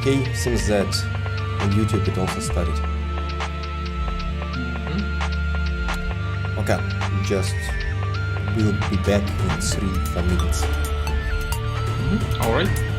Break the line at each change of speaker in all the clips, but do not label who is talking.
Okay, seems that on YouTube it also started. Okay, just we'll be back in 3-4 minutes.
All right.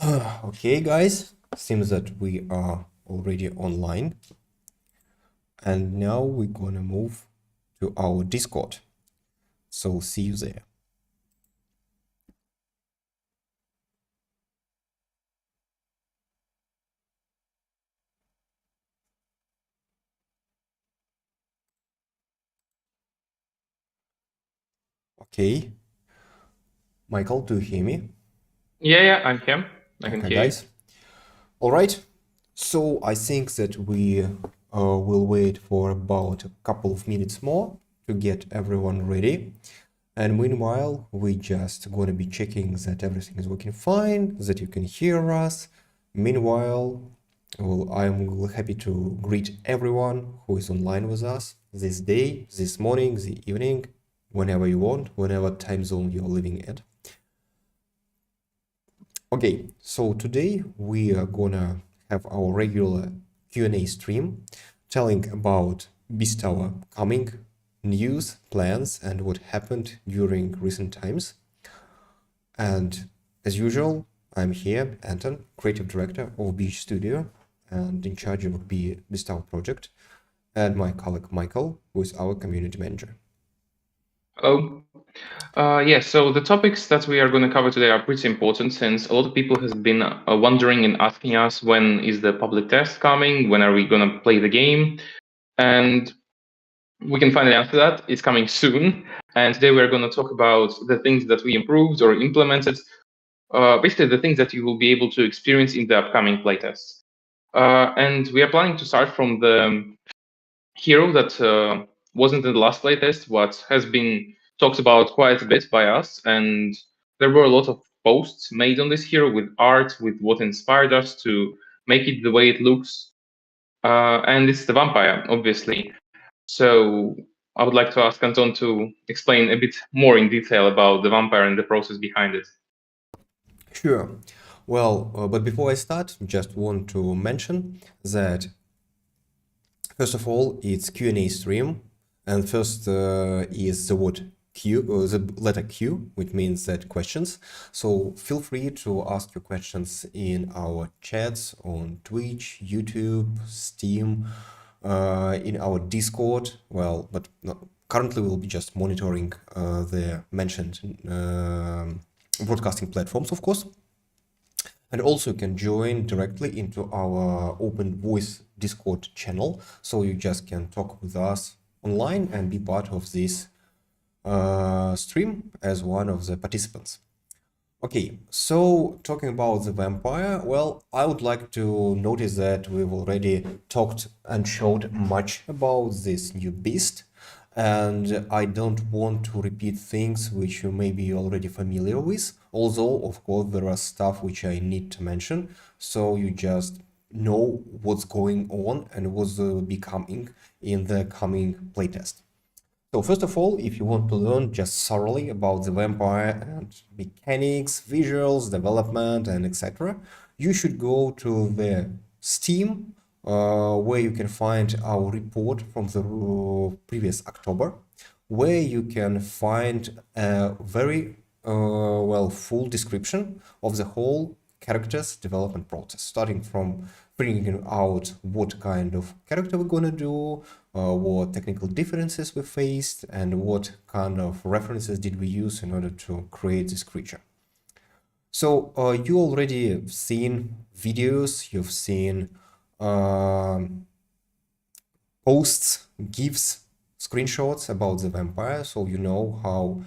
Okay, guys, seems that we are already online, and now we're gonna move to our Discord. So see you there. Okay, Michael, do you hear me?
Yeah, I'm here. I can
Okay,
hear you.
guys. All right. So I think that we will wait for about a couple of minutes more to get everyone ready. And meanwhile, we just gonna be checking that everything is working fine, that you can hear us. Meanwhile, well, I'm happy to greet everyone who is online with us this day, this morning, the evening, whenever you want, whatever time zone you're living at. Okay, so today we are gonna have our regular Q&A stream telling about Beast Tower coming, news, plans, and what happened during recent times. And as usual, I'm here, Anton, creative director of Beach Studio and in charge of Beast Tower project, and my colleague Michael, who is our community manager.
Hello. So the topics that we are going to cover today are pretty important since a lot of people has been wondering and asking us when is the public test coming, when are we going to play the game, and we can finally answer that. It's coming soon, and today we're going to talk about the things that we improved or implemented, basically the things that you will be able to experience in the upcoming playtest. And we are planning to start from the hero that wasn't in the last playtest, what has been talked about quite a bit by us, and there were a lot of posts made on this hero with art, with what inspired us to make it the way it looks. And it's the vampire, obviously. So I would like to ask Anton to explain a bit more in detail about the vampire and the process behind it.
Sure. Well, but before I start, just want to mention that first of all, it's Q&A stream, and first is the word Q, the letter Q, which means that questions. So feel free to ask your questions in our chats on Twitch, YouTube, Steam, in our Discord. Well, but no, currently we'll be just monitoring the mentioned broadcasting platforms, of course. And also you can join directly into our open voice Discord channel. So you just can talk with us online and be part of this stream as one of the participants. Okay, so talking about the vampire, well, I would like to notice that we've already talked and showed much about this new beast, and I don't want to repeat things which you may be already familiar with, although, of course, there are stuff which I need to mention, so you just know what's going on and what's be coming in the coming playtest. So first of all, if you want to learn just thoroughly about the vampire and mechanics, visuals, development, and etc., you should go to the Steam, where you can find our report from the previous October, where you can find a very full description of the whole character's development process, starting from figuring out what kind of character we're gonna do, what technical differences we faced, and what kind of references did we use in order to create this creature. So you already have seen videos, you've seen posts, GIFs, screenshots about the vampire, so you know how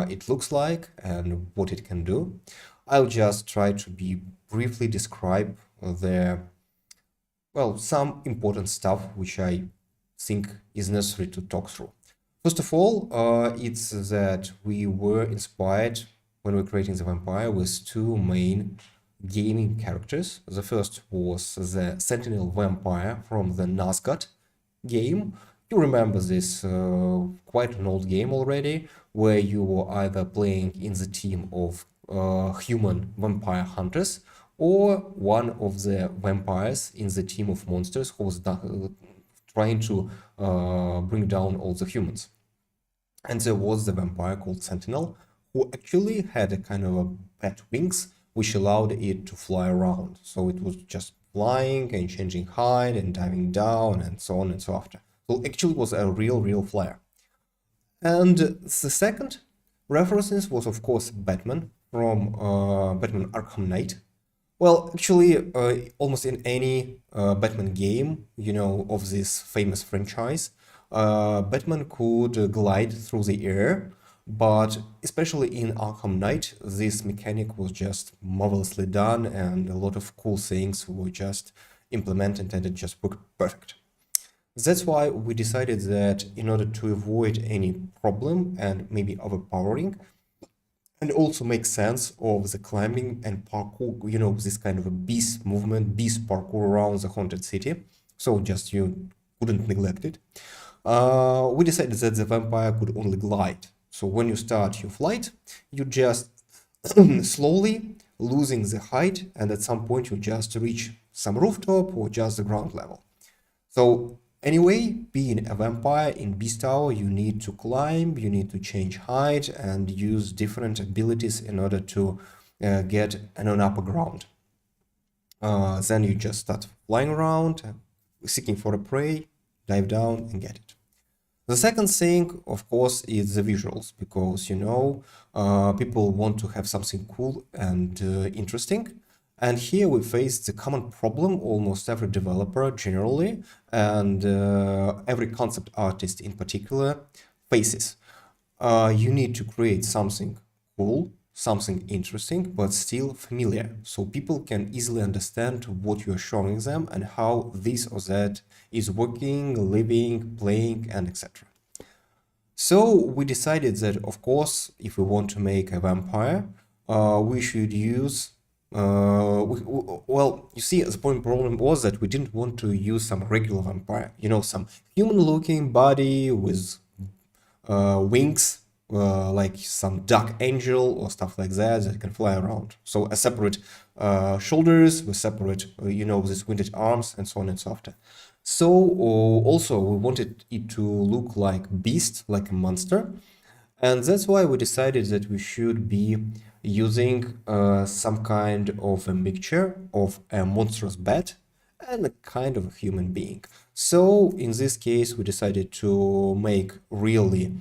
it looks like and what it can do. I'll just try to be briefly describe some important stuff which I think is necessary to talk through. First of all, it's that we were inspired when we were creating the vampire with two main gaming characters. The first was the Sentinel Vampire from the Nazgûl game. You remember this quite an old game already, where you were either playing in the team of human vampire hunters or one of the vampires in the team of monsters who was trying to bring down all the humans. And there was the vampire called Sentinel, who actually had a kind of a bat wings, which allowed it to fly around. So it was just flying and changing height and diving down and so on and so after. So actually it was a real flyer. And the second references was, of course, Batman from Batman Arkham Knight. Well, actually, almost in any Batman game, of this famous franchise, Batman could glide through the air, but especially in Arkham Knight, this mechanic was just marvelously done, and a lot of cool things were just implemented, and it just worked perfect. That's why we decided that in order to avoid any problem and maybe overpowering, and also make sense of the climbing and parkour, this kind of a beast movement, beast parkour around the haunted city. So just you couldn't neglect it. We decided that the vampire could only glide. So when you start your flight, you just slowly losing the height, and at some point you just reach some rooftop or just the ground level. So anyway, being a vampire in Beast Tower, you need to climb, you need to change height and use different abilities in order to get an upper ground. Then you just start flying around, seeking for a prey, dive down and get it. The second thing, of course, is the visuals, because people want to have something cool and interesting. And here we face the common problem almost every developer generally, and every concept artist in particular faces. You need to create something cool, something interesting, but still familiar, so people can easily understand what you are showing them and how this or that is working, living, playing, and etc. So we decided that, of course, if we want to make a vampire, we should use. Well, you see, the point problem was that we didn't want to use some regular vampire, some human-looking body with wings, like some dark angel or stuff like that can fly around. So a separate shoulders with separate, these winged arms and so on and so after. So also we wanted it to look like beast, like a monster. And that's why we decided that we should be using some kind of a mixture of a monstrous bat and a kind of a human being. So in this case, we decided to make really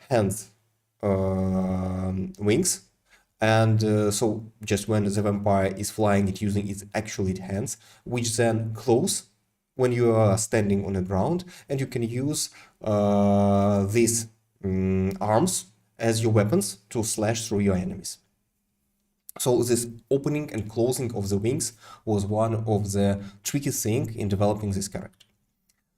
hands wings. And so just when the vampire is flying, it using its actually hands, which then close when you are standing on the ground, and you can use these arms as your weapons to slash through your enemies. So this opening and closing of the wings was one of the tricky things in developing this character.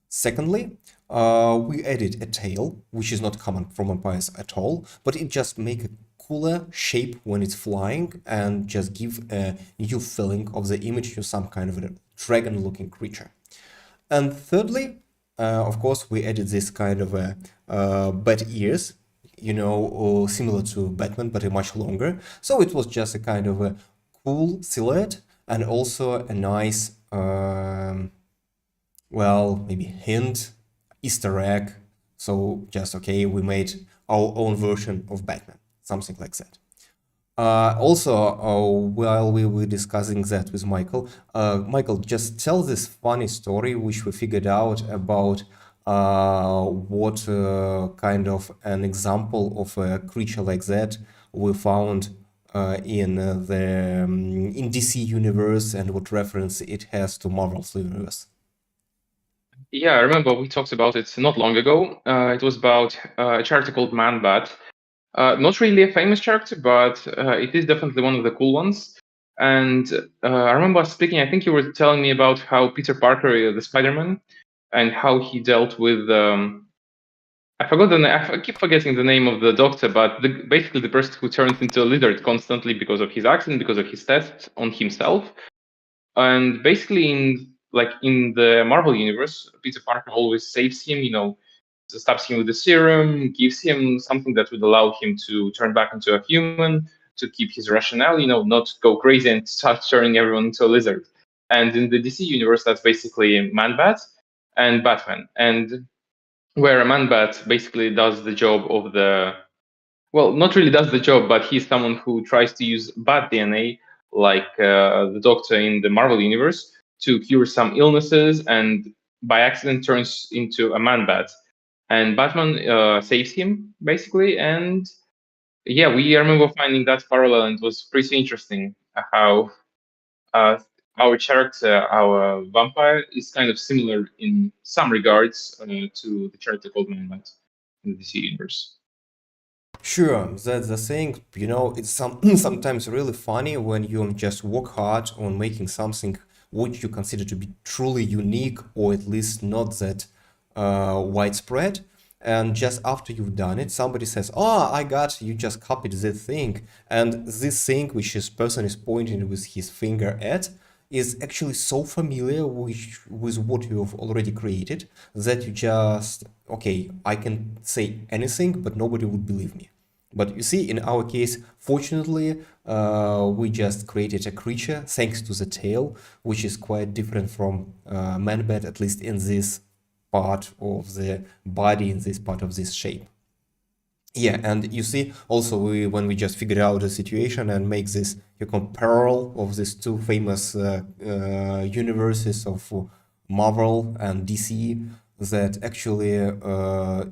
Secondly, we added a tail, which is not common from vampires at all, but it just makes a cooler shape when it's flying and just give a new feeling of the image to some kind of a dragon-looking creature. And thirdly, of course, we added this kind of a bat ears, similar to Batman, but a much longer. So it was just a kind of a cool silhouette and also a nice, maybe hint, Easter egg. So just, okay, we made our own version of Batman, something like that. While we were discussing that with Michael, Michael, just tell this funny story which we figured out about what kind of an example of a creature like that we found in DC universe, and what reference it has to Marvel's universe.
Yeah, I remember we talked about it not long ago. It was about a character called Man Bat. Not really a famous character, but it is definitely one of the cool ones. And I remember speaking, I think you were telling me about how Peter Parker, the Spider-Man, and how he dealt with, I forgot the name, I keep forgetting the name of the doctor, but basically the person who turns into a lizard constantly because of his accident, because of his tests on himself. And basically in the Marvel universe, Peter Parker always saves him, stabs him with the serum, gives him something that would allow him to turn back into a human, to keep his rationale, not go crazy and start turning everyone into a lizard. And in the DC universe, that's basically Man-Bat and Batman. And where a Man-Bat basically does the job of not really does the job, but he's someone who tries to use bat DNA like the Doctor in the Marvel universe, to cure some illnesses, and by accident turns into a man-bat. And Batman saves him basically, and yeah, we I remember finding that parallel, and it was pretty interesting how uh, our character, our vampire, is kind of similar in some regards to the character called Man-Bat in the DC universe.
Sure, that's the thing. It's sometimes really funny when you just work hard on making something which you consider to be truly unique or at least not that widespread. And just after you've done it, somebody says, "Oh, I got you just copied this thing," and this thing which this person is pointing with his finger at is actually so familiar with what you've already created that you just, okay, I can say anything, but nobody would believe me. But you see, in our case, fortunately, we just created a creature thanks to the tail, which is quite different from man-bat, at least in this part of the body, in this part of this shape. Yeah, and you see, also when we just figure out the situation and make this parallel of these two famous universes of Marvel and DC, that actually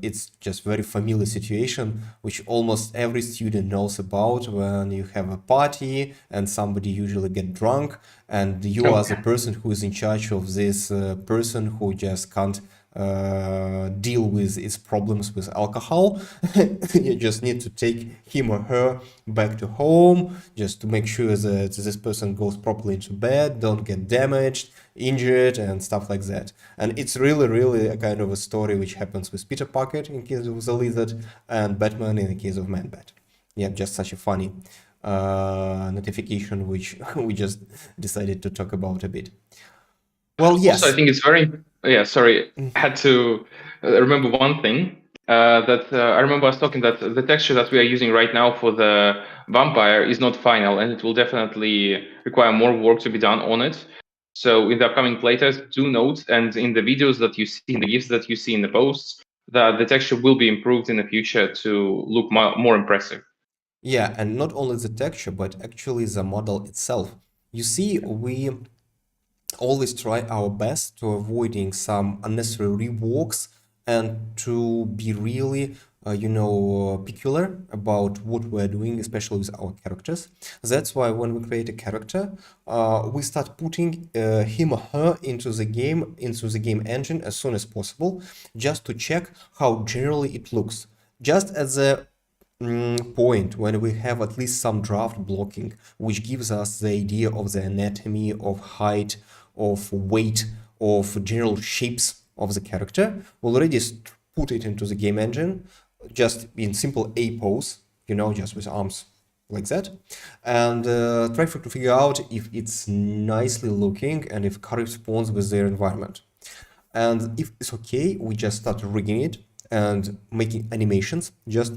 it's just very familiar situation which almost every student knows about when you have a party and somebody usually get drunk and you
Oh,
are the person who is in charge of this person who just can't deal with its problems with alcohol. You just need to take him or her back to home just to make sure that this person goes properly into bed, don't get damaged, injured, and stuff like that. And it's really, really a kind of a story which happens with Peter Parker in case of the Lizard and Batman in the case of Man-Bat. Yeah, just such a funny notification which we just decided to talk about a bit. Well,
also, I
yes.
think it's very yeah. Sorry, I had to remember one thing. That I remember us talking that the texture that we are using right now for the vampire is not final, and it will definitely require more work to be done on it. So in the upcoming playtests, do note, and in the videos that you see, in the GIFs that you see in the posts, that the texture will be improved in the future to look more impressive.
Yeah, and not only the texture, but actually the model itself. You see, we always try our best to avoiding some unnecessary reworks and to be really peculiar about what we're doing, especially with our characters. That's why when we create a character, we start putting him or her into the game engine as soon as possible, just to check how generally it looks. Just as a point when we have at least some draft blocking, which gives us the idea of the anatomy, of height, of weight, of general shapes of the character. We already put it into the game engine, just in simple A pose, just with arms like that, and try to figure out if it's nicely looking and if it corresponds with their environment. And if it's okay, we just start rigging it and making animations just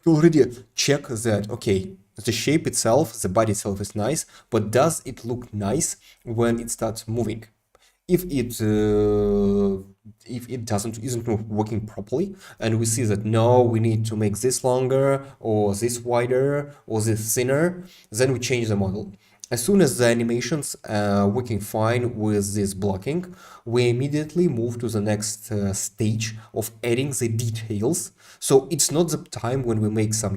to already check that, okay, the shape itself, the body itself is nice, but does it look nice when it starts moving? If it isn't working properly, and we see that no, we need to make this longer or this wider or this thinner, then we change the model. As soon as the animations are working fine with this blocking, we immediately move to the next stage of adding the details. So it's not the time when we make some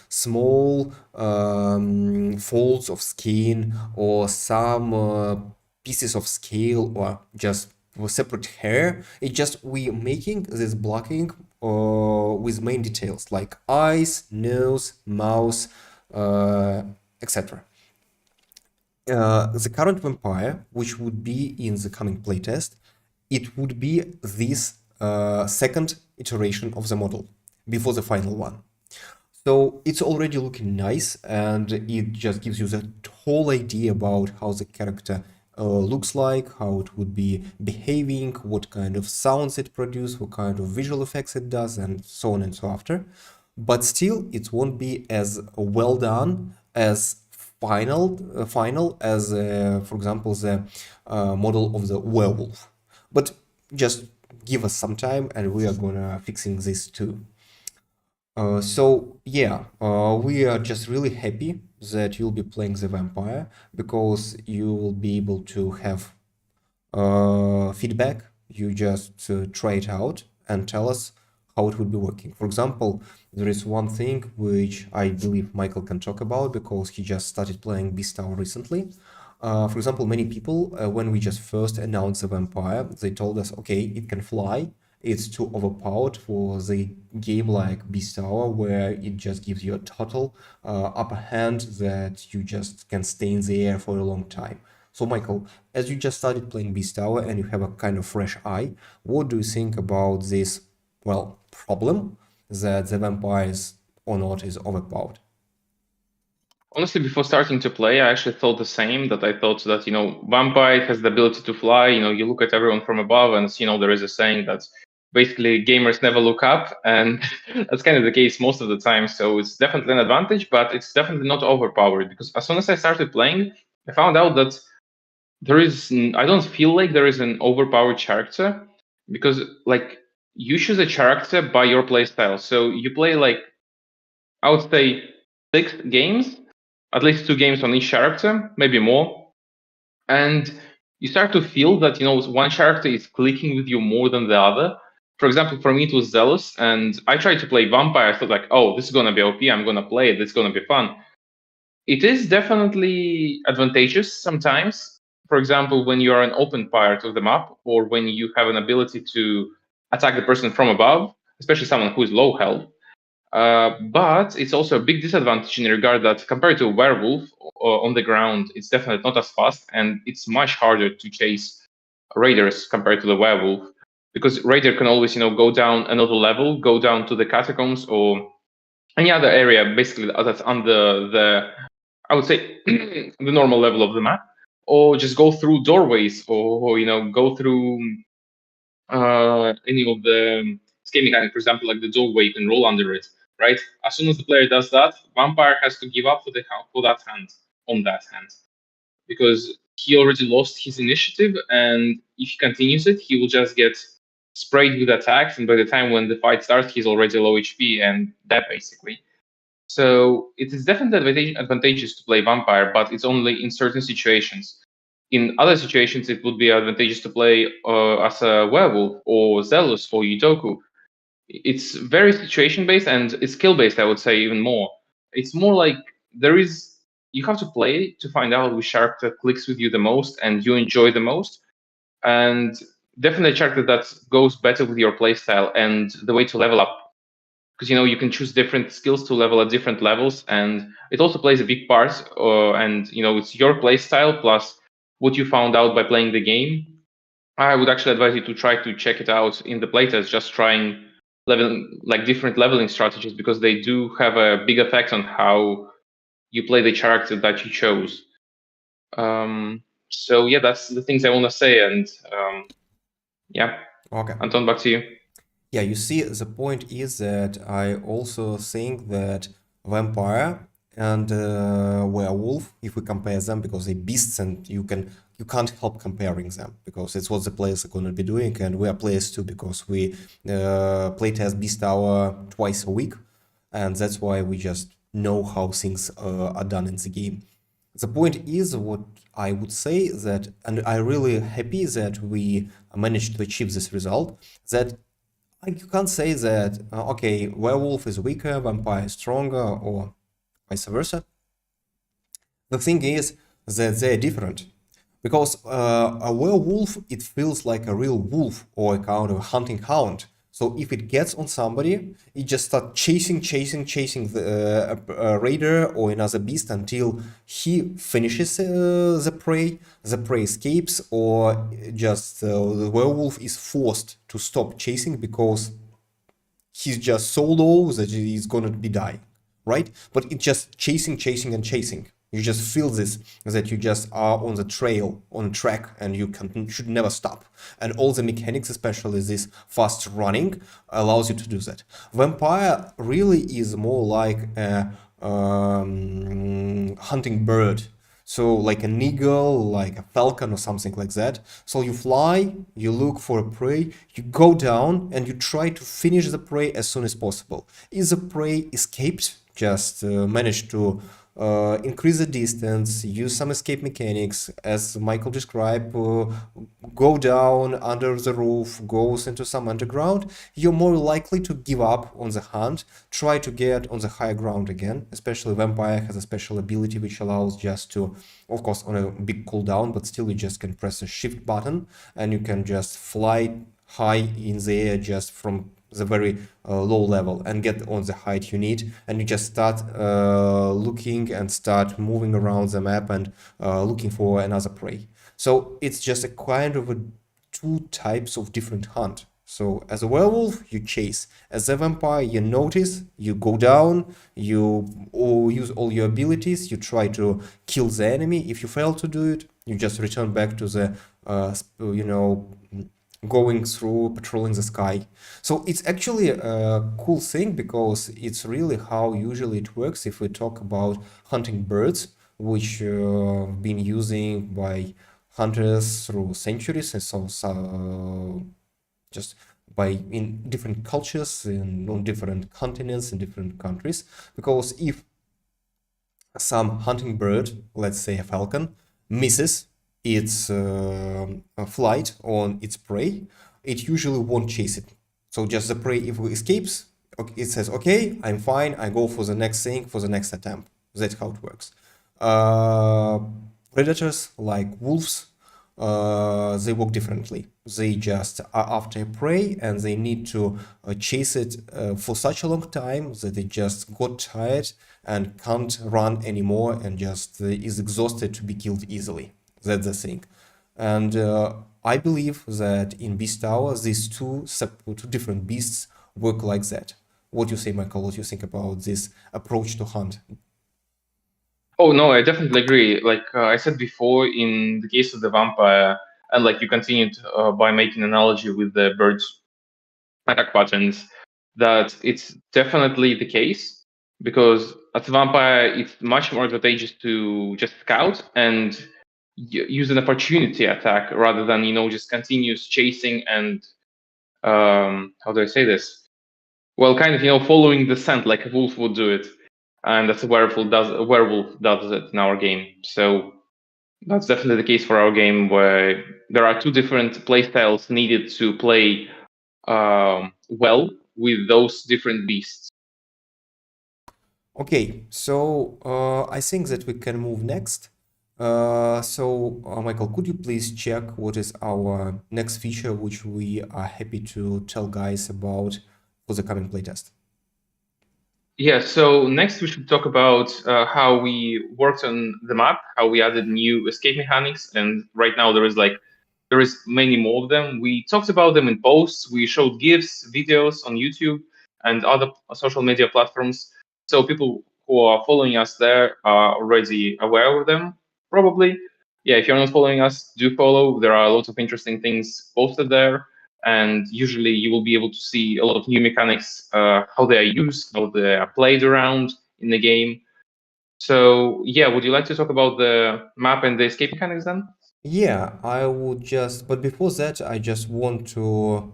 small folds of skin or some pieces of scale or just separate hair. It's just we making this blocking with main details like eyes, nose, mouth, etc. The current vampire, which would be in the coming playtest, it would be this second iteration of the model before the final one. So it's already looking nice, and it just gives you the whole idea about how the character looks like, how it would be behaving, what kind of sounds it produces, what kind of visual effects it does, and so on and so after. But still, it won't be as well done as final as, for example, the model of the werewolf. But just give us some time, and we are gonna fixing this too. So yeah, we are just really happy that you'll be playing the vampire because you will be able to have feedback. You just try it out and tell us how it would be working. For example, there is one thing which I believe Michael can talk about because he just started playing Beast Tower recently. For example, many people, when we just first announced the vampire, they told us, okay, it can fly. It's too overpowered for the game like Beast Tower, where it just gives you a total upper hand that you just can stay in the air for a long time. So, Michael, as you just started playing Beast Tower and you have a kind of fresh eye, what do you think about this, well, problem that the vampires or not is overpowered?
Honestly, before starting to play, I actually thought the same. That I thought that vampire has the ability to fly. You look at everyone from above, and there is a saying that basically gamers never look up, and that's kind of the case most of the time. So it's definitely an advantage, but it's definitely not overpowered because as soon as I started playing, I found out that I don't feel like there is an overpowered character because like you choose a character by your playstyle. So you play like I would say 6 games, at least 2 games on each character, maybe more. And you start to feel that, one character is clicking with you more than the other. For example, for me, it was Zealous, and I tried to play Vampire. I thought, like, oh, this is going to be OP. I'm going to play it. This is going to be fun. It is definitely advantageous sometimes. For example, when you are an open part of the map, or when you have an ability to attack the person from above, especially someone who is low health. But it's also a big disadvantage in regard that compared to a werewolf on the ground, it's definitely not as fast, and it's much harder to chase raiders compared to the werewolf, because raider can always go down another level, go down to the catacombs or any other area basically that's under the, I would say, the normal level of the map, or just go through doorways, or go through any of the escape mechanic, for example, like the doorway, you can roll under it, right? As soon as the player does that, vampire has to give up for that hand, on that hand, because he already lost his initiative, and if he continues it, he will just get sprayed with attacks, and by the time when the fight starts, he's already low HP and dead basically. So it is definitely advantageous to play vampire, but it's only in certain situations. In other situations, it would be advantageous to play as a werewolf or zealous or yudoku. It's very situation based and it's skill based, I would say, even more. It's more like you have to play to find out which character clicks with you the most and you enjoy the most. And definitely a character that goes better with your playstyle and the way to level up, because you can choose different skills to level at different levels, and it also plays a big part. And it's your play style plus what you found out by playing the game. I would actually advise you to try to check it out in the playtest, just trying leveling, like different leveling strategies, because they do have a big effect on how you play the character that you chose. So yeah, that's the things I want to say. And yeah,
Okay.
Anton, back to you.
Yeah, you see, the point is that I also think that vampire and werewolf, if we compare them, because they're beasts and you can't help comparing them because it's what the players are going to be doing, and we are players too because we playtest Beast Tower twice a week, and that's why we just know how things are done in the game. The point is, what I would say that, and I'm really happy that we managed to achieve this result, that you can't say that, okay, werewolf is weaker, vampire is stronger, or vice versa. The thing is that they're different. Because a werewolf, it feels like a real wolf or a kind of a hunting hound. So if it gets on somebody, it just starts chasing the raider or another beast until he finishes the prey. The prey escapes, or just the werewolf is forced to stop chasing because he's just so low that he's gonna be dying, right? But it's just chasing and chasing. You just feel this, that you just are on the trail, on track, and you should never stop. And all the mechanics, especially this fast running, allows you to do that. Vampire really is more like a hunting bird. So like an eagle, like a falcon or something like that. So you fly, you look for a prey, you go down and you try to finish the prey as soon as possible. If the prey escaped, just managed to increase the distance, use some escape mechanics, as Michael described, go down under the roof, goes into some underground, you're more likely to give up on the hunt, try to get on the higher ground again. Especially Vampire has a special ability which allows just to, of course, on a big cooldown, but still you just can press a shift button and you can just fly high in the air just from the very low level and get on the height you need, and you just start looking and start moving around the map and looking for another prey. So it's just a kind of a two types of different hunt. So as a werewolf, you chase. As a vampire, you notice, you go down, you use all your abilities, you try to kill the enemy. If you fail to do it, you just return back to the, going through patrolling the sky. So it's actually a cool thing because it's really how usually it works if we talk about hunting birds, which been using by hunters through centuries, and so just by in different cultures and on different continents and different countries. Because if some hunting bird, let's say a falcon, misses its flight on its prey, it usually won't chase it. So just the prey, if it escapes, it says, okay, I'm fine, I go for the next thing, for the next attempt. That's how it works. Predators like wolves, they work differently. They just are after prey and they need to chase it for such a long time that they just got tired and can't run anymore and just is exhausted to be killed easily. That's the thing. And I believe that in Beast Tower, these two different beasts work like that. What do you say, Michael? What do you think about this approach to hunt?
Oh no, I definitely agree. Like I said before, in the case of the vampire, and like you continued by making analogy with the birds' attack patterns, that it's definitely the case because as a vampire, it's much more advantageous to just scout and use an opportunity attack rather than just continuous chasing and how do I say this? Well, kind of following the scent like a wolf would do it, and that's a werewolf does it in our game. So that's definitely the case for our game, where there are two different play styles needed to play well with those different beasts.
Okay, so I think that we can move next. Michael, could you please check what is our next feature, which we are happy to tell guys about for the coming playtest?
Yeah, so next we should talk about how we worked on the map, how we added new escape mechanics, and right now there is many more of them. We talked about them in posts, we showed GIFs, videos on YouTube and other social media platforms. So people who are following us there are already aware of them, probably. Yeah, if you're not following us, do follow. There are a lot of interesting things posted there, and usually you will be able to see a lot of new mechanics, how they are used, how they are played around in the game. So yeah, would you like to talk about the map and the escape mechanics then?
Yeah, I would just, but before that, I just want to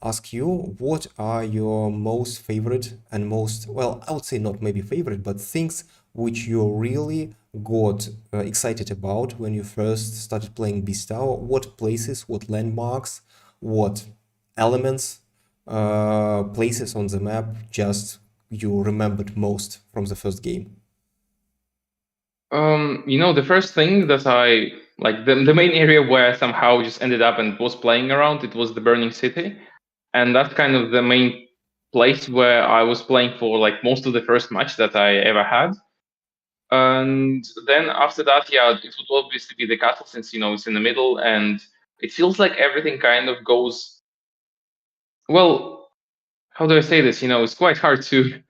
ask you, what are your most favorite and most, well, I would say not maybe favorite, but things which you really got excited about when you first started playing Beast Tower? What places, what landmarks, what elements, places on the map just you remembered most from the first game?
The first thing that I like, the main area where I somehow just ended up and was playing around, it was the Burning City. And that's kind of the main place where I was playing for like most of the first match that I ever had. And then after that, yeah, it would obviously be the castle since it's in the middle and it feels like everything kind of goes well. How do I say this? It's quite hard to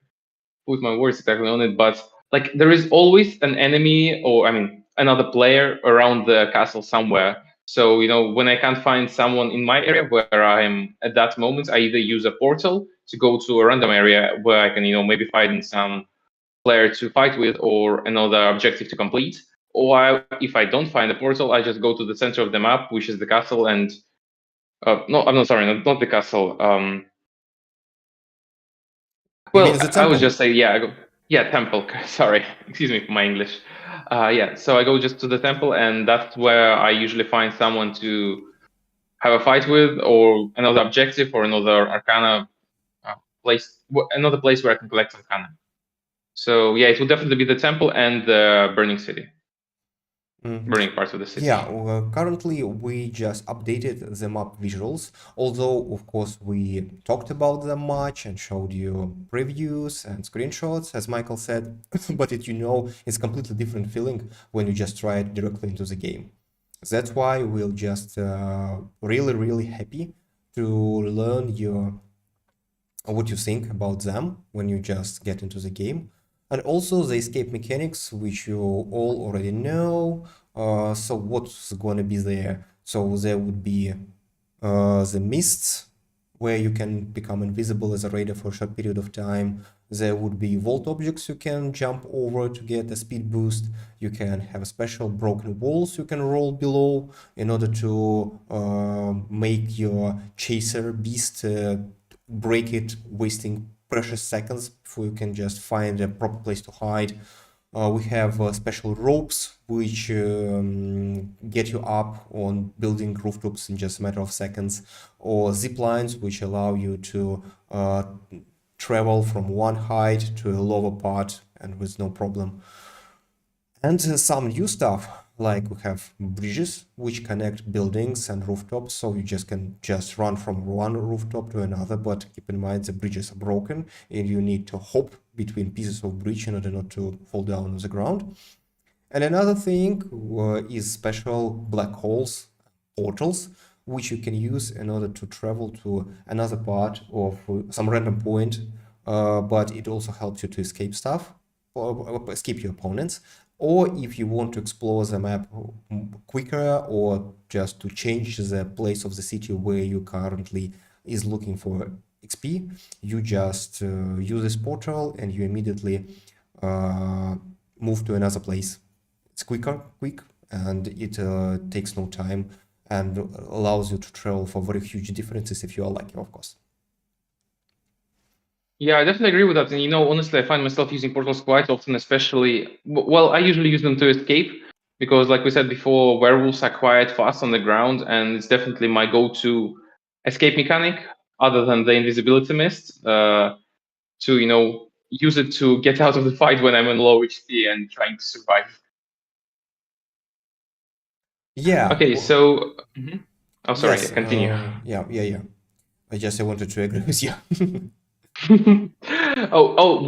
put my words exactly on it, but like there is always an enemy or I mean another player around the castle somewhere. So when I can't find someone in my area where I am at that moment, I either use a portal to go to a random area where I can maybe find some player to fight with or another objective to complete. Or if I don't find a portal, I just go to the center of the map, which is the castle, and no, I'm not sorry, not the castle.
You mean
Well,
the
I would just
temple?
say, yeah, Yeah, temple. Sorry, excuse me for my English. Yeah, so I go just to the temple, and that's where I usually find someone to have a fight with, or another objective, or another arcana place, another place where I can collect arcana. So yeah, it will definitely be the temple and the burning city,
Mhm.
burning parts of the city.
Yeah, well, currently we just updated the map visuals, although of course we talked about them much and showed you previews and screenshots, as Michael said, but it's completely different feeling when you just try it directly into the game. That's why we're just really, really happy to learn what you think about them when you just get into the game. And also the escape mechanics, which you all already know. So what's going to be there? So there would be the mists, where you can become invisible as a raider for a short period of time. There would be vault objects you can jump over to get a speed boost. You can have special broken walls you can roll below in order to make your chaser beast break it, wasting precious seconds before you can just find a proper place to hide. We have special ropes which get you up on building rooftops in just a matter of seconds, or zip lines which allow you to travel from one height to a lower part and with no problem. And some new stuff, like we have bridges which connect buildings and rooftops, so you just can just run from one rooftop to another, but keep in mind the bridges are broken and you need to hop between pieces of bridge in order not to fall down on the ground. And another thing is special black holes, portals, which you can use in order to travel to another part of some random point, but it also helps you to escape stuff, or escape your opponents. Or if you want to explore the map quicker, or just to change the place of the city where you currently is looking for XP, you just use this portal and you immediately move to another place. It's quick, and it takes no time and allows you to travel for very huge differences if you are lucky, of course.
Yeah, I definitely agree with that. And honestly, I find myself using portals quite often, especially, well, I usually use them to escape because, like we said before, werewolves are quite fast on the ground, and it's definitely my go-to escape mechanic, other than the invisibility mist, to, use it to get out of the fight when I'm in low HP and trying to survive.
Yeah.
Okay, so, oh, sorry,
Yes.
continue.
Yeah. I wanted to agree with you.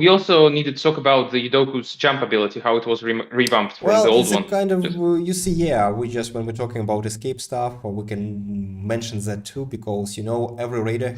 We also needed to talk about the Yudoku's jump ability, how it was revamped from the
Well,
old
it's a
one.
kind of, you see, yeah, we just, when we're talking about escape stuff, or we can mention that too, because, every raider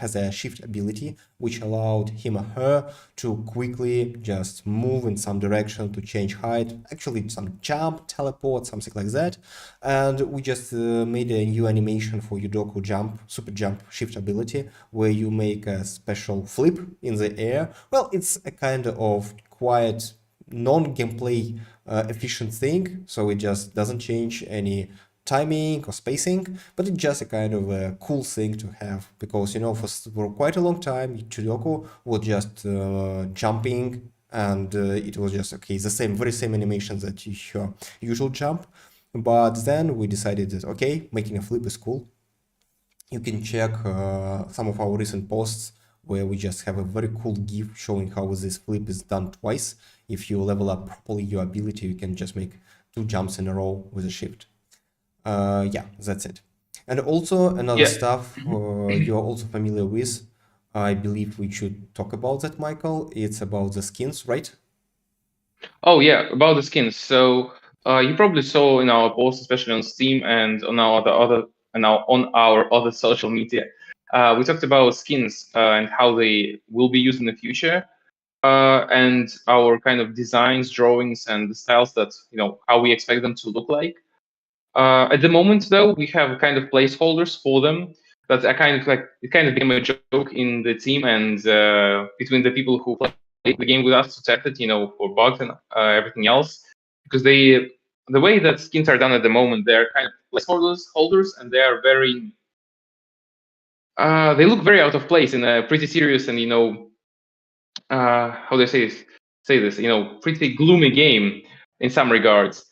has a shift ability, which allowed him or her to quickly just move in some direction to change height, actually some jump, teleport, something like that. And we just made a new animation for Yudoku jump, super jump shift ability, where you make a special flip in the air. Well, it's a kind of quiet non-gameplay efficient thing, so it just doesn't change any timing or spacing, but it's just a kind of a cool thing to have, because for quite a long time Chidoko was just jumping, and it was just okay, the very same animation that your usual jump. But then we decided that okay, making a flip is cool. You can check some of our recent posts where we just have a very cool GIF showing how this flip is done twice. If you level up properly your ability, you can just make 2 jumps in a row with a shift. Yeah, that's it. And also another
Yeah.
stuff you're also familiar with. I believe we should talk about that, Michael. It's about the skins, right?
Oh yeah, about the skins. So you probably saw in our post, especially on Steam and on our other social media, we talked about skins and how they will be used in the future, and our kind of designs, drawings, and the styles that how we expect them to look like. At the moment, though, we have kind of placeholders for them that are kind of like it kind of became a joke in the team and between the people who play the game with us to test it, for bugs and everything else, because the way that skins are done at the moment, they're kind of placeholders, and they are very they look very out of place in a pretty serious and how do I say this? Pretty gloomy game in some regards.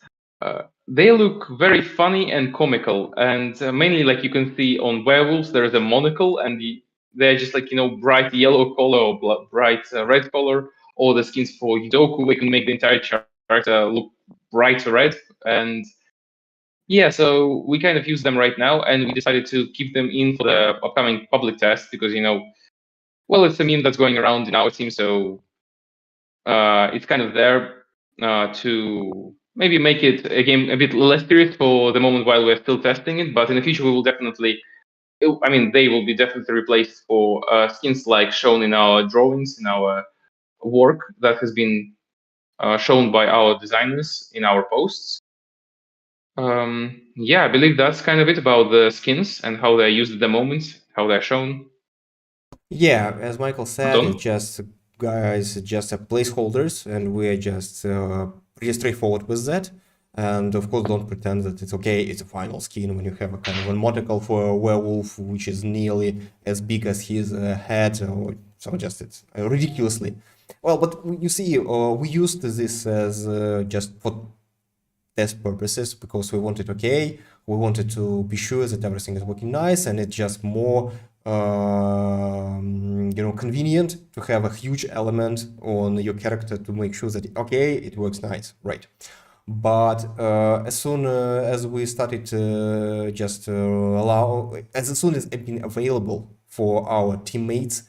They look very funny and comical, and mainly like you can see on werewolves, there is a monocle, and they're just like bright yellow color or bright red color. Or the skins for Yudoku, we can make the entire character look bright red, and yeah, so we kind of use them right now, and we decided to keep them in for the upcoming public test because well, it's a meme that's going around in our team, so it's kind of there to maybe make it a game a bit less serious for the moment while we're still testing it. But in the future, we will definitely, I mean, they will be definitely replaced for skins like shown in our drawings, in our work that has been shown by our designers in our posts. Yeah, I believe that's kind of it about the skins and how they're used at the moment, how they're shown.
Yeah, as Michael said,
Anton?
it's just guys, just a placeholders, and we are just pretty straightforward with that. And of course, don't pretend that it's okay. It's a final skin when you have a kind of a monocle for a werewolf, which is nearly as big as his head, or so just it's ridiculously. Well, but you see, we used this as just for test purposes because we wanted to be sure that everything is working nice, and it's just more convenient to have a huge element on your character to make sure that it works nice, right? But as soon as we started just as soon as it been available for our teammates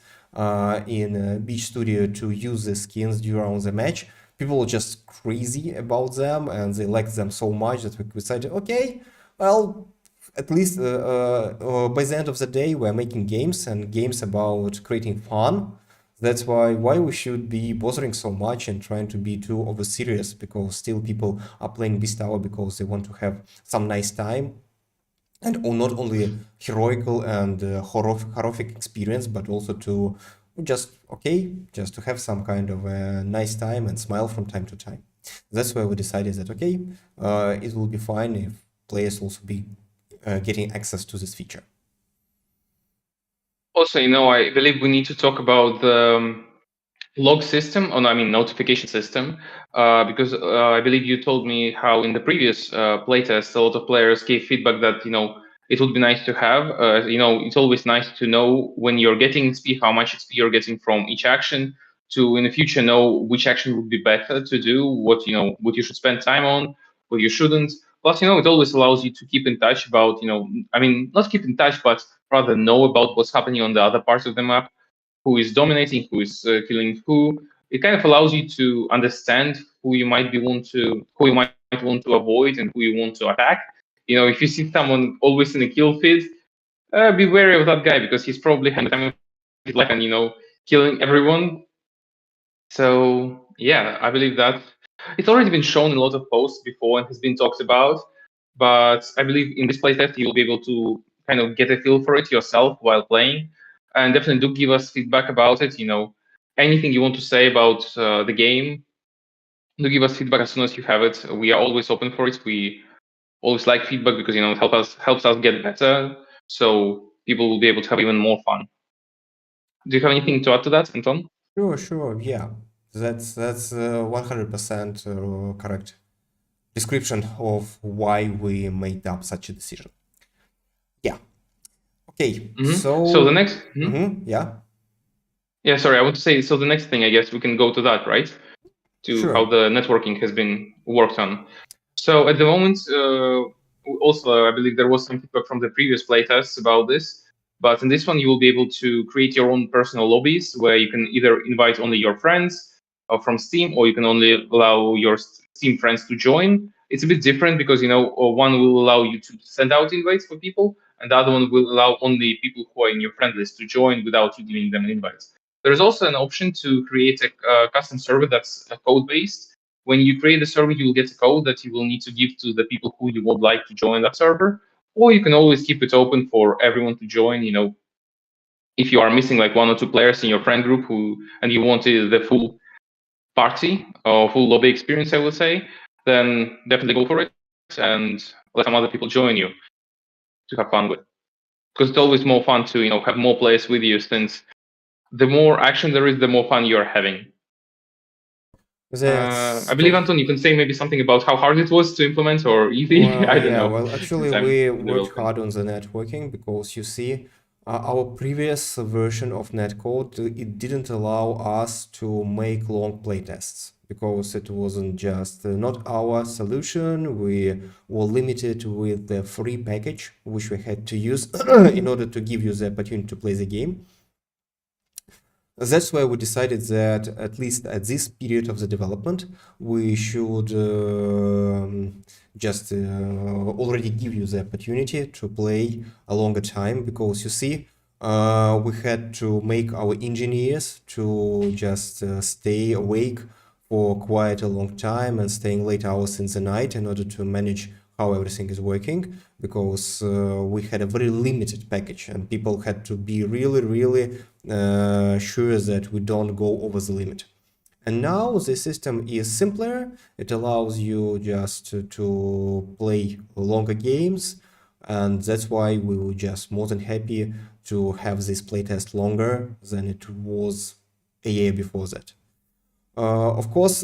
in Beach Studio to use the skins during the match, people were just crazy about them and they liked them so much that we decided, okay, well, at least by the end of the day, we're making games and games about creating fun. That's why we should be bothering so much and trying to be too over serious, because still people are playing Beast Tower because they want to have some nice time, and not only heroical and horrific experience, but also to just to have some kind of a nice time and smile from time to time. That's why we decided that it will be fine if players also be getting access to this feature.
Also, I believe we need to talk about the log system, or I mean notification system, because I believe you told me how in the previous playtest a lot of players gave feedback that it would be nice to have. It's always nice to know when you're getting XP, how much XP you're getting from each action, to in the future know which action would be better to do, what you should spend time on, what you shouldn't. Plus, it always allows you to keep in touch about, I mean, not keep in touch, but rather know about what's happening on the other parts of the map, who is dominating, who is killing who. It kind of allows you to understand who you might want to avoid and who you want to attack. If you see someone always in a kill feed, be wary of that guy because he's probably having the time of his life and killing everyone. So yeah, I believe that it's already been shown in a lot of posts before and has been talked about. But I believe in this playtest you'll be able to kind of get a feel for it yourself while playing, and definitely do give us feedback about it. Anything you want to say about the game, do give us feedback as soon as you have it. We are always open for it. We always like feedback because it helps us get better, so people will be able to have even more fun. Do you have anything to add to that, Anton?
Sure, yeah. That's 100% correct description of why we made up such a decision. Yeah. Okay.
So the next,
yeah.
yeah, sorry, I want to say, so the next thing, I guess we can go to that, right? To
Sure.
how the networking has been worked on. So at the moment, also, I believe there was some feedback from the previous playtests about this, but in this one, you will be able to create your own personal lobbies where you can either invite only your friends from Steam, or you can only allow your Steam friends to join. It's a bit different because, one will allow you to send out invites for people, and the other one will allow only people who are in your friend list to join without you giving them an invite. There's also an option to create a custom server that's code-based. When you create a server, you will get a code that you will need to give to the people who you would like to join that server, or you can always keep it open for everyone to join. If you are missing like one or two players in your friend group and you want the full party or full lobby experience, I would say, then definitely go for it and let some other people join you to have fun with. Because it's always more fun to have more players with you, since the more action there is, the more fun you're having.
That's
I believe, Anton, you can say maybe something about how hard it was to implement or easy.
Well,
I don't
yeah,
know.
well, actually,
Since I'm
we worked
developing.
hard on the networking because you see, our previous version of netcode, it didn't allow us to make long playtests because it wasn't just not our solution. We were limited with the free package, which we had to use in order to give you the opportunity to play the game. That's why we decided that at least at this period of the development, we should just already give you the opportunity to play a longer time because you see, we had to make our engineers to just stay awake for quite a long time and staying late hours in the night in order to manage how everything is working because we had a very limited package and people had to be really sure that we don't go over the limit. And now the system is simpler. It allows you just to play longer games, and that's why we were just more than happy to have this playtest longer than it was a year before that. Of course,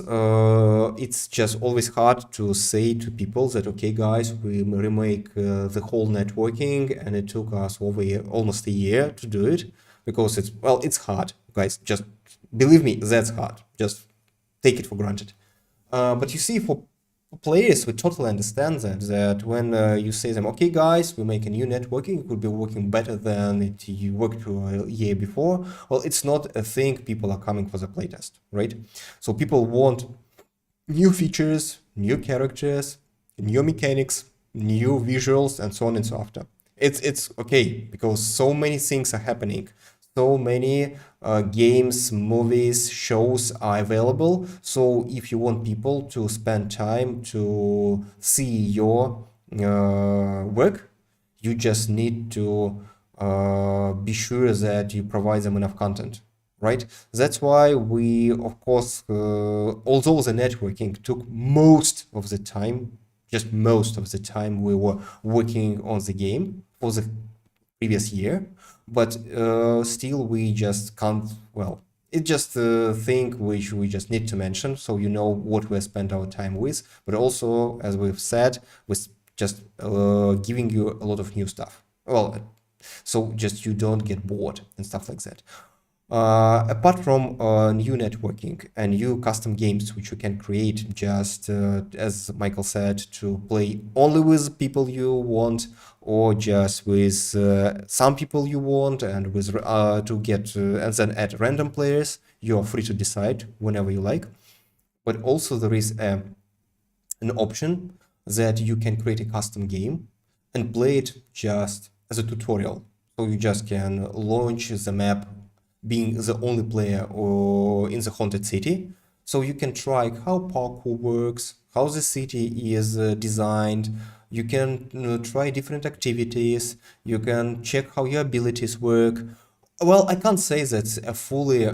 it's just always hard to say to people that, okay, guys, we remake the whole networking, and it took us almost a year to do it because it's hard, guys. Just believe me, that's hard. Just take it for granted. But you see, for players, we totally understand that when you say them, okay, guys, we make a new networking, it could be working better than you worked a year before. Well, it's not a thing people are coming for the playtest, right? So people want new features, new characters, new mechanics, new visuals, and so on and so after. It's okay because so many things are happening. So many games, movies, shows are available. So if you want people to spend time to see your work, you just need to be sure that you provide them enough content, right? That's why we, of course, although the networking took most of the time, just most of the time we were working on the game for the previous year, but still we just can't, well, it's just a thing which we just need to mention so you know what we spend our time with, but also, as we've said, with just giving you a lot of new stuff. Well, so just you don't get bored and stuff like that. Apart from new networking and new custom games which you can create just as Michael said, to play only with people you want or just with some people you want and with to get and then add random players, you're free to decide whenever you like. But also there is an option that you can create a custom game and play it just as a tutorial. So you just can launch the map being the only player or in the haunted city. So you can try how parkour works, how the city is designed. You can try different activities. You can check how your abilities work. Well, I can't say that's a fully,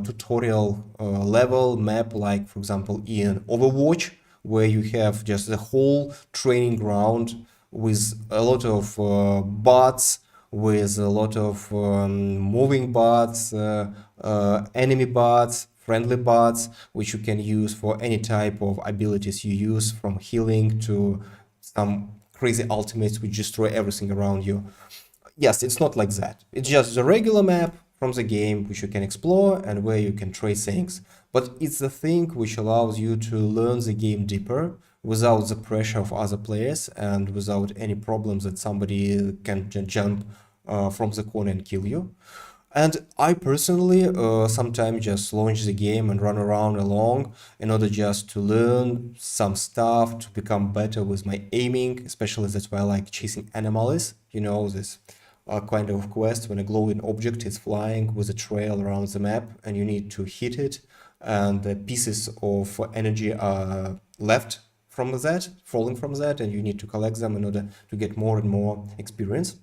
tutorial level map, like, for example, in Overwatch, where you have just the whole training ground with a lot of bots, with a lot of moving bots, enemy bots, friendly bots, which you can use for any type of abilities you use, from healing to some crazy ultimates which destroy everything around you. Yes, it's not like that. It's just the regular map from the game which you can explore and where you can trace things. But it's the thing which allows you to learn the game deeper without the pressure of other players and without any problems that somebody can jump from the corner and kill you. And I personally sometimes just launch the game and run around along in order just to learn some stuff, to become better with my aiming, especially that's why I like chasing anomalies. You know, this kind of quest when a glowing object is flying with a trail around the map and you need to hit it, and the pieces of energy are left from that, falling from that, and you need to collect them in order to get more and more experience.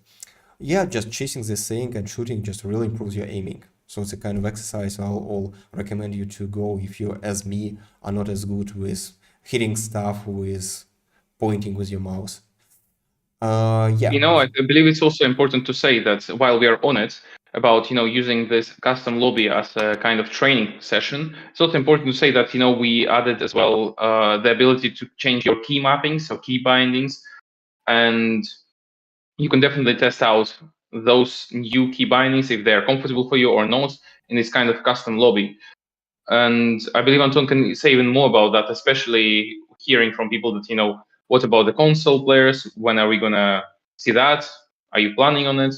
Yeah, just chasing this thing and shooting just really improves your aiming. So it's a kind of exercise I'll recommend you to go if you, as me, are not as good with hitting stuff with pointing with your mouse. Yeah.
I believe it's also important to say that while we are on it, about using this custom lobby as a kind of training session, it's also important to say that we added as well the ability to change your key mappings, so key bindings, and you can definitely test out those new key bindings if they are comfortable for you or not in this kind of custom lobby. And I believe Anton can say even more about that, especially hearing from people that what about the console players? When are we gonna see that? Are you planning on it?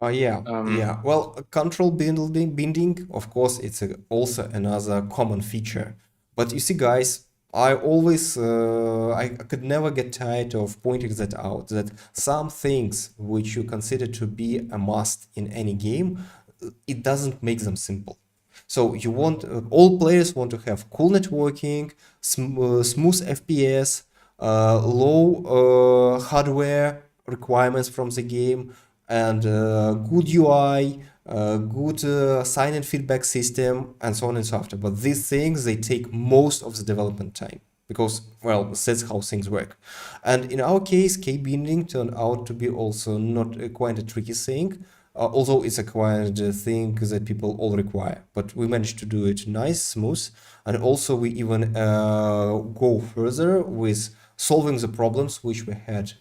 Yeah,
Um,
yeah. Well, control binding, of course, it's also another common feature. But you see, guys, I could never get tired of pointing that out, that some things which you consider to be a must in any game, it doesn't make them simple. So you want all players want to have cool networking, smooth FPS, low hardware requirements from the game, and good UI, good sign and feedback system, and so on and so forth. But these things, they take most of the development time because, well, that's how things work. And in our case, K-binding turned out to be also not quite a tricky thing, although it's a quite thing that people all require. But we managed to do it nice, smooth, and also we even go further with solving the problems which we had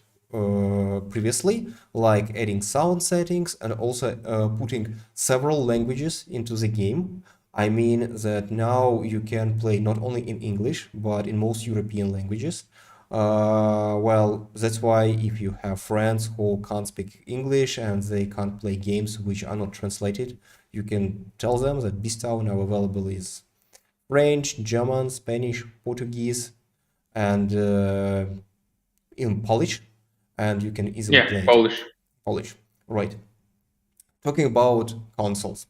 previously, like adding sound settings and also putting several languages into the game. I mean that now you can play not only in English, but in most European languages. Well, that's why if you have friends who can't speak English and they can't play games which are not translated, you can tell them that Beastow now available is French, German, Spanish, Portuguese, and in Polish, and you can easily
yeah,
play it.
Polish.
Polish, right? Talking about consoles,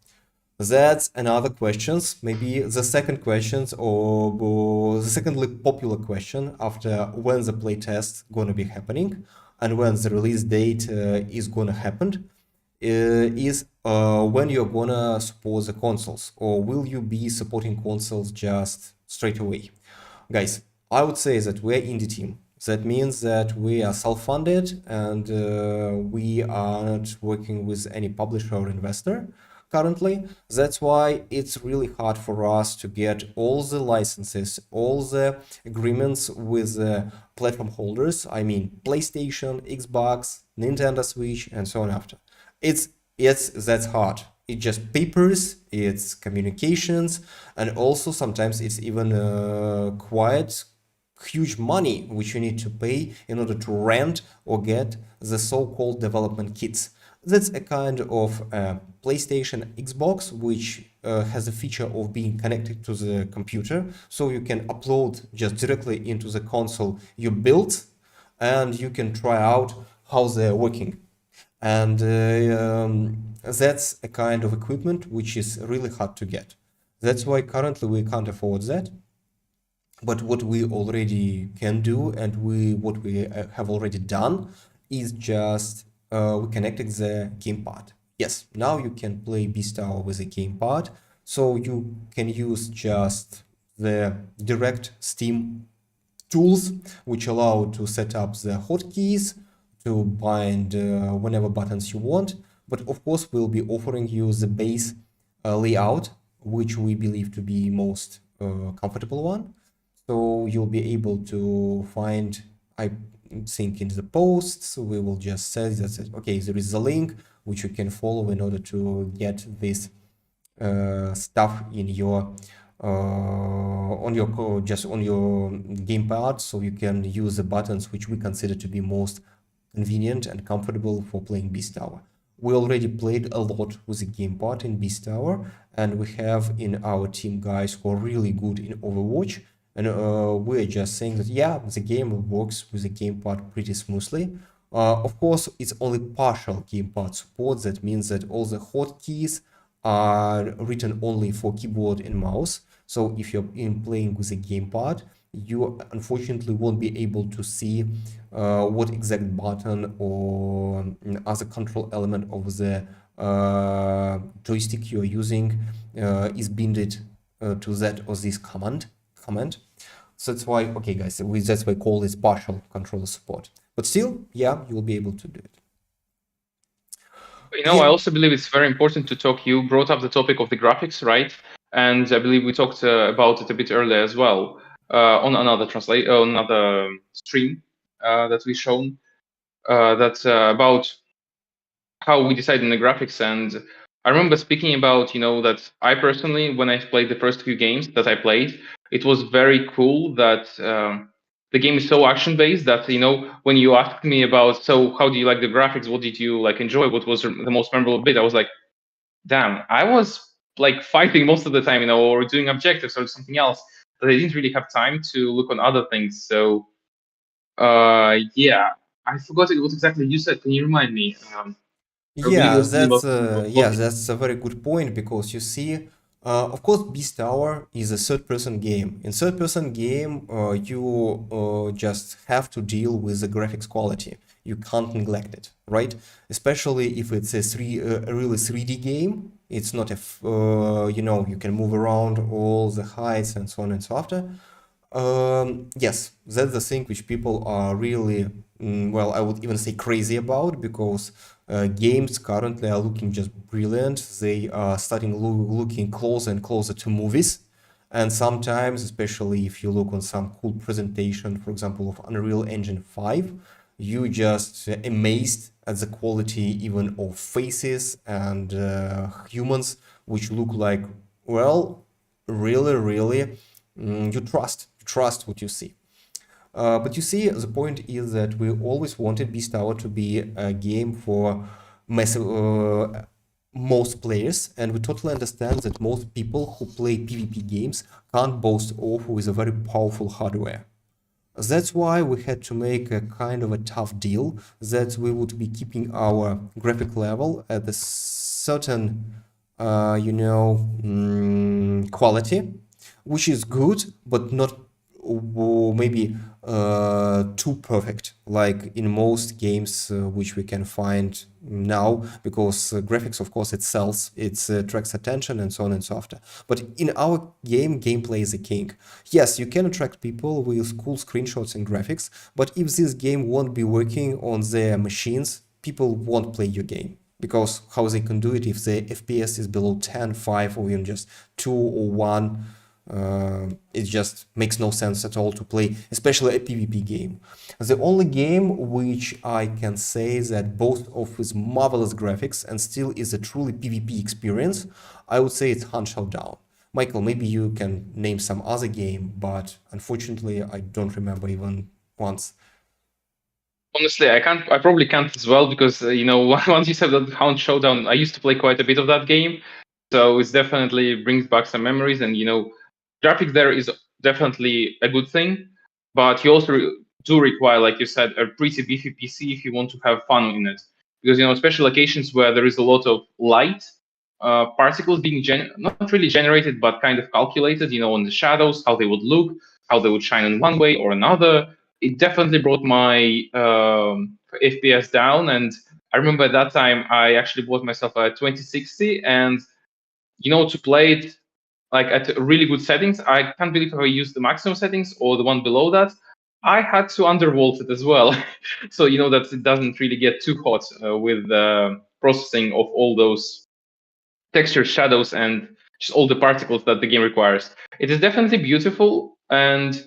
that's another questions. Maybe the second questions or the secondly popular question after when the playtest gonna be happening and when the release date is gonna happen is when you're gonna support the consoles, or will you be supporting consoles just straight away? Guys, I would say that we're indie team. That means that we are self-funded and we are not working with any publisher or investor currently. That's why it's really hard for us to get all the licenses, all the agreements with the platform holders. I mean, PlayStation, Xbox, Nintendo Switch, and so on after. It's that's hard. It's just papers, it's communications, and also sometimes it's even quite huge money which you need to pay in order to rent or get the so-called development kits. That's a kind of PlayStation, Xbox, which has a feature of being connected to the computer, so you can upload just directly into the console you built, and you can try out how they're working. And that's a kind of equipment which is really hard to get. That's why currently we can't afford that. But what we already can do and what we have already done is just we connected the gamepad. Yes, now you can play Beastow with a gamepad, so you can use just the direct Steam tools which allow to set up the hotkeys to bind whenever buttons you want. But of course, we'll be offering you the base layout, which we believe to be most comfortable one. So you'll be able to find, I think in the posts, we will just say that, okay, there is a link which you can follow in order to get this stuff in your just on your gamepad, so you can use the buttons which we consider to be most convenient and comfortable for playing Beast Tower. We already played a lot with the gamepad in Beast Tower, and we have in our team guys who are really good in Overwatch, and we're just saying that yeah, the game works with the gamepad pretty smoothly. Of course, it's only partial gamepad support. That means that all the hotkeys are written only for keyboard and mouse. So if you're playing with a gamepad, you unfortunately won't be able to see what exact button or other control element of the joystick you're using is binded to that or this command. So that's why, okay, guys, that's why I call this partial controller support. But still, yeah, you will be able to do it.
I
Yeah,
also believe it's very important to talk. You brought up the topic of the graphics, right? And I believe we talked about it a bit earlier as well on another on another stream that we shown that's about how we decide on the graphics. And I remember speaking about, that I personally, when I played the first few games that I played, it was very cool that the game is so action based that, when you asked me about, so how do you like the graphics? What did you like enjoy? What was the most memorable bit? I was like, damn, I was like fighting most of the time, or doing objectives or something else. But I didn't really have time to look on other things. So, yeah, I forgot what exactly you said. Can you remind me? I believe it was something about clothing.
that's a very good point because you see, of course, Beast Tower is a third-person game. In third-person game, you just have to deal with the graphics quality. You can't neglect it, right? Especially if it's a really 3D game. It's not you can move around all the heights and so on and so after. Yes, that's the thing which people are really, well, I would even say crazy about because games currently are looking just brilliant. They are starting looking closer and closer to movies. And sometimes, especially if you look on some cool presentation, for example, of Unreal Engine 5, you just amazed at the quality even of faces and humans, which look like, well, really, really, you trust what you see. But you see, the point is that we always wanted Beast Tower to be a game for massive, most players, and we totally understand that most people who play PvP games can't boast of with a very powerful hardware. That's why we had to make a kind of a tough deal that we would be keeping our graphic level at a certain, quality, which is good, but not maybe too perfect, like in most games which we can find now, because graphics, of course, it sells, it attracts attention, and so on and so after. But in our game, gameplay is the king. Yes, you can attract people with cool screenshots and graphics, but if this game won't be working on their machines, people won't play your game. Because how they can do it if the FPS is below 10, 5, or even just 2 or 1? It just makes no sense at all to play, especially a PvP game. The only game which I can say that both offers marvelous graphics and still is a truly PvP experience, I would say it's Hunt Showdown. Michael, maybe you can name some other game, but unfortunately, I don't remember even once.
Honestly, I can't. I probably can't as well because once you said that Hound Showdown, I used to play quite a bit of that game, so it's definitely brings back some memories. And graphics there is definitely a good thing, but you also do require, like you said, a pretty beefy PC if you want to have fun in it. Because especially locations where there is a lot of light, particles being not really generated but kind of calculated. On the shadows, how they would look, how they would shine in one way or another. It definitely brought my FPS down. And I remember at that time I actually bought myself a 2060, and to play it like at really good settings, I can't believe if I used the maximum settings or the one below that. I had to undervolt it as well, so that it doesn't really get too hot with processing of all those textures, shadows, and just all the particles that the game requires. It is definitely beautiful, and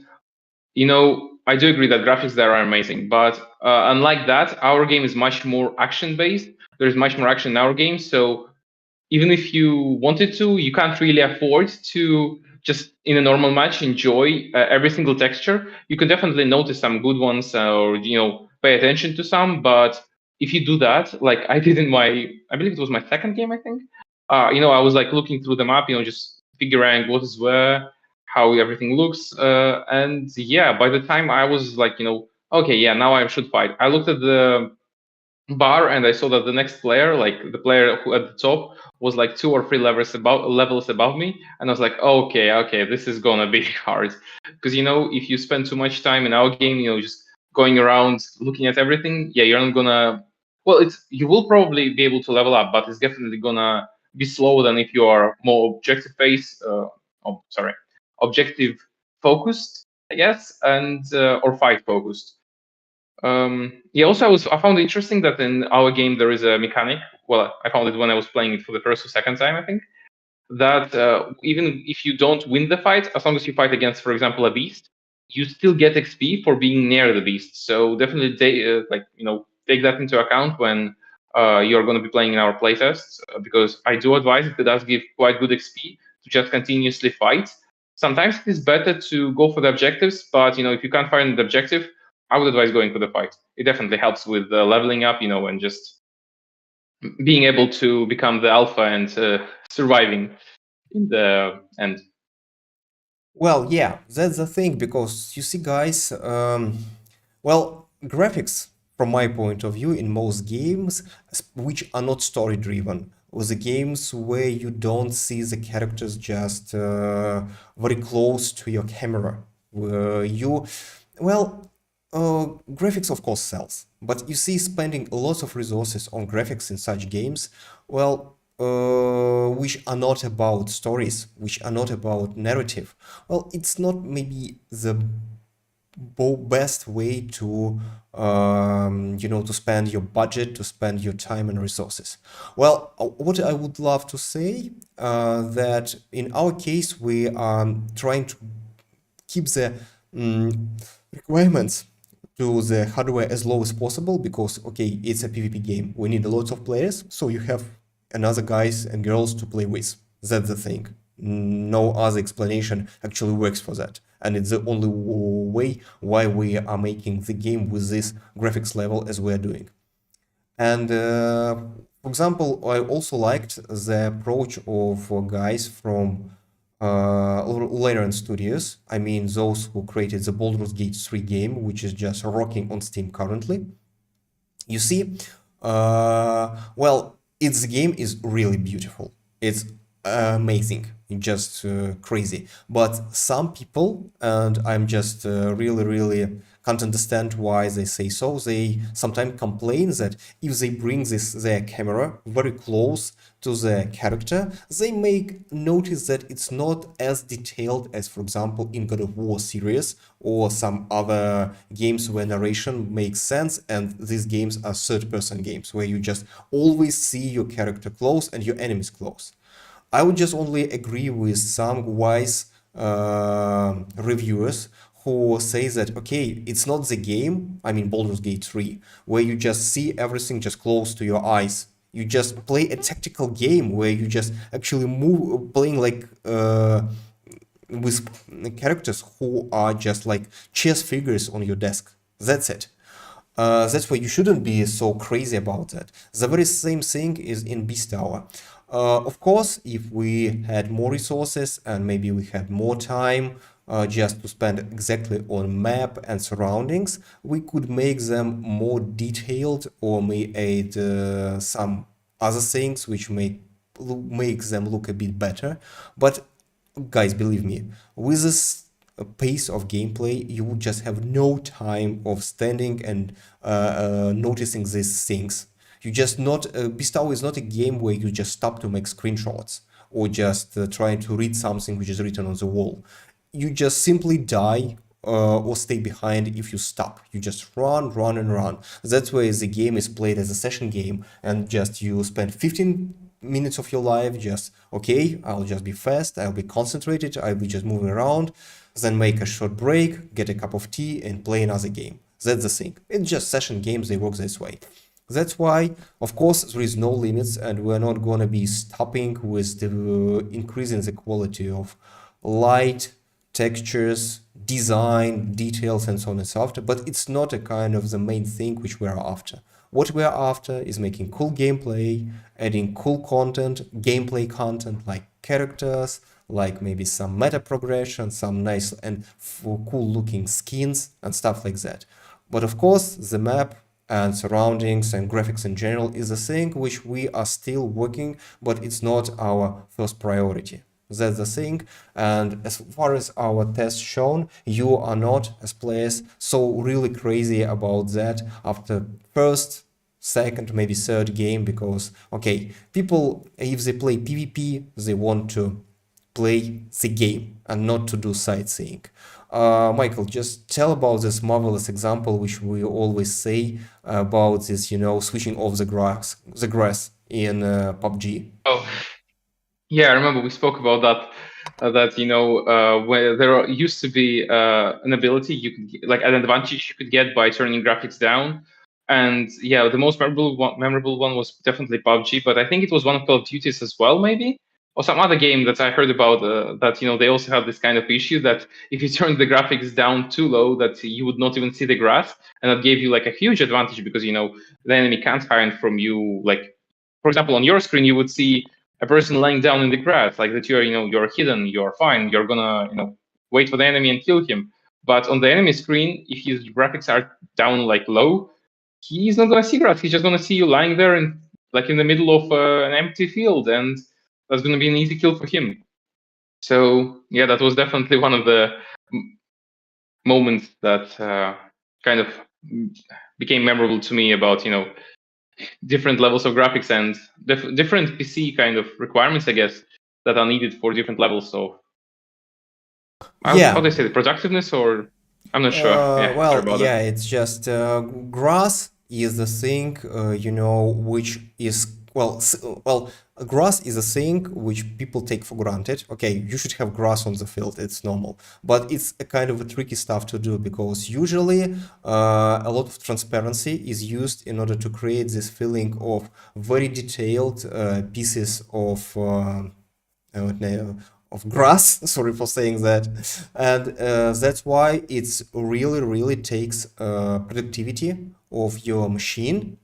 I do agree that graphics there are amazing, but unlike that, our game is much more action based. There's much more action in our game, so even if you wanted to, you can't really afford to just in a normal match enjoy every single texture. You can definitely notice some good ones or pay attention to some, but if you do that, like I did in I believe it was my second game, I think. I was like looking through the map, just figuring what is where, how everything looks, and yeah, by the time I was like, okay, yeah, now I should fight. I looked at the bar and I saw that the next player, like the player who at the top, was like 2 or 3 levels above me, and I was like, okay, this is gonna be hard, because if you spend too much time in our game, just going around looking at everything, yeah, you're not gonna. Well, you will probably be able to level up, but it's definitely gonna be slower than if you are more objective focused, I guess, and or fight focused. Yeah. Also, I found it interesting that in our game there is a mechanic. Well, I found it when I was playing it for the first or second time, I think, that even if you don't win the fight, as long as you fight against, for example, a beast, you still get XP for being near the beast. So definitely, take that into account when you're going to be playing in our playtests, because I do advise it does give quite good XP to just continuously fight. Sometimes it is better to go for the objectives, but if you can't find the objective, I would advise going for the fight. It definitely helps with leveling up, and just being able to become the alpha and surviving in the end.
Well, yeah, that's the thing because you see, guys, well, graphics, from my point of view, in most games, which are not story driven, or the games where you don't see the characters just very close to your camera, where well, graphics of course sells, but you see, spending a lot of resources on graphics in such games, well, which are not about stories, which are not about narrative. Well, it's not maybe the best way to to spend your budget, to spend your time and resources. Well, what I would love to say, that in our case we are trying to keep the requirements to the hardware as low as possible because, okay, it's a PvP game. We need a lot of players, so you have another guys and girls to play with. That's the thing. No other explanation actually works for that. And it's the only way why we are making the game with this graphics level as we're doing. And for example, I also liked the approach of guys from Larian Studios. I mean, those who created the Baldur's Gate 3 game, which is just rocking on Steam currently. You see, well, its game is really beautiful. It's amazing, just crazy. But some people, and I'm just really can't understand why they say so. They sometimes complain that if they bring their camera very close to the character, they make notice that it's not as detailed as, for example, in God of War series or some other games where narration makes sense, and these games are third-person games where you just always see your character close and your enemies close. I would just only agree with some wise reviewers who say that, okay, it's not the game, I mean Baldur's Gate 3, where you just see everything just close to your eyes. You just play a tactical game where you just actually move, playing like with characters who are just like chess figures on your desk. That's it. That's why you shouldn't be so crazy about that. The very same thing is in Beast Tower. Of course, if we had more resources and maybe we had more time just to spend exactly on map and surroundings, we could make them more detailed or may add some other things which makes them look a bit better. But guys, believe me, with this pace of gameplay, you would just have no time of standing and noticing these things. You just not Beast Tower is not a game where you just stop to make screenshots or just try to read something which is written on the wall. You just simply die or stay behind if you stop. You just run and run. That's why the game is played as a session game, and just you spend 15 minutes of your life just, okay, I'll just be fast, I'll be concentrated, I'll be just moving around, then make a short break, get a cup of tea and play another game. That's the thing. It's just session games, they work this way. That's why, of course, there is no limits, and we're not gonna be stopping with the increasing the quality of light, textures, design, details, and so on and so forth. But it's not a kind of the main thing which we are after. What we are after is making cool gameplay, adding cool content, gameplay content like characters, like maybe some meta progression, some nice and cool looking skins and stuff like that. But of course, the map and surroundings and graphics in general is a thing which we are still working, but it's not our first priority. That's the thing. And as far as our tests shown, you are not, as players, so really crazy about that after first, second, maybe third game, because, okay, people, if they play PvP, they want to play the game and not to do sightseeing. Michael, just tell about this marvelous example, which we always say about this, switching off the grass in PUBG.
Oh, yeah, I remember we spoke about that. That where there used to be an ability you could like an advantage you could get by turning graphics down, and yeah, the most memorable one was definitely PUBG. But I think it was one of Call of Duties as well, maybe, or some other game that I heard about. That they also have this kind of issue that if you turn the graphics down too low, that you would not even see the grass, and that gave you like a huge advantage because the enemy can't hide from you. Like, for example, on your screen you would see a person lying down in the grass, like that you're hidden, you're fine, you're gonna wait for the enemy and kill him. But on the enemy screen, if his graphics are down like low, he's not gonna see grass. He's just gonna see you lying there in like in the middle of an empty field, and that's gonna be an easy kill for him. So yeah, that was definitely one of the moments that kind of became memorable to me about different levels of graphics and different PC kind of requirements, I guess, that are needed for different levels of how
Yeah.
do I say the productiveness, or I'm not sure. Yeah, sorry
Well,
about that.
yeah, it's just grass is the thing, which is grass is a thing which people take for granted. Okay, you should have grass on the field, it's normal, but it's a kind of a tricky stuff to do because usually a lot of transparency is used in order to create this feeling of very detailed pieces of grass. Sorry for saying that. And that's why it's really takes productivity of your machine.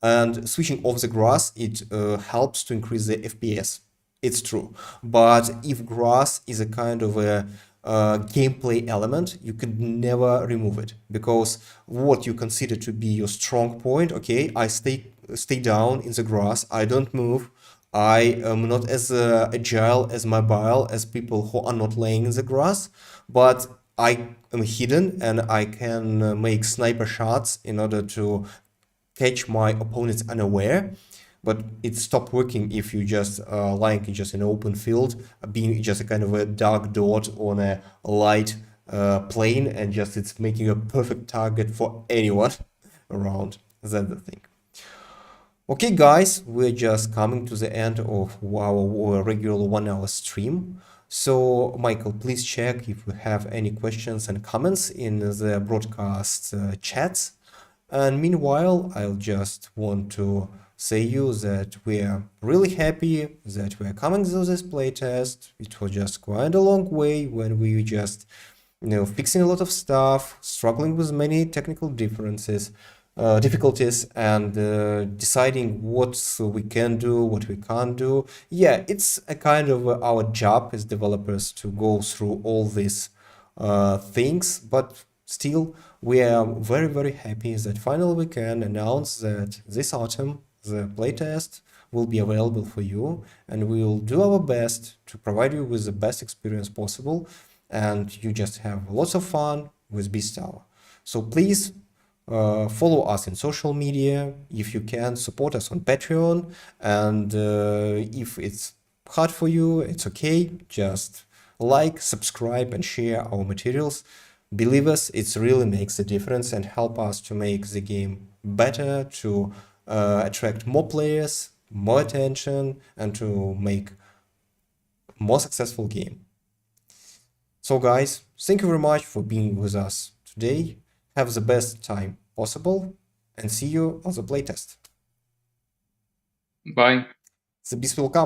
And switching off the grass, it helps to increase the FPS. It's true. But if grass is a kind of a gameplay element, you could never remove it because what you consider to be your strong point, okay, I stay down in the grass, I don't move, I am not as agile, as mobile as people who are not laying in the grass, but I am hidden and I can make sniper shots in order to catch my opponents unaware. But it stopped working if you just lying in just an open field, being just a kind of a dark dot on a light plane, and just it's making a perfect target for anyone around. That's the thing. Okay, guys, we're just coming to the end of our regular 1 hour stream. So, Michael, please check if we have any questions and comments in the broadcast chats. And meanwhile, I'll just want to say you that we're really happy that we're coming to this playtest. It was just quite a long way when we just, fixing a lot of stuff, struggling with many technical difficulties, and deciding what we can do, what we can't do. Yeah, it's a kind of our job as developers to go through all these things, but still, we are very happy that finally we can announce that this autumn the playtest will be available for you, and we will do our best to provide you with the best experience possible, and you just have lots of fun with Beast Tower. So please follow us in social media if you can, support us on Patreon, and if it's hard for you, it's okay, just like, subscribe, and share our materials. Believe us, it really makes a difference and help us to make the game better, to attract more players, more attention, and to make more successful game. So guys, thank you very much for being with us today. Have the best time possible and see you on the playtest.
Bye.
The beast will come.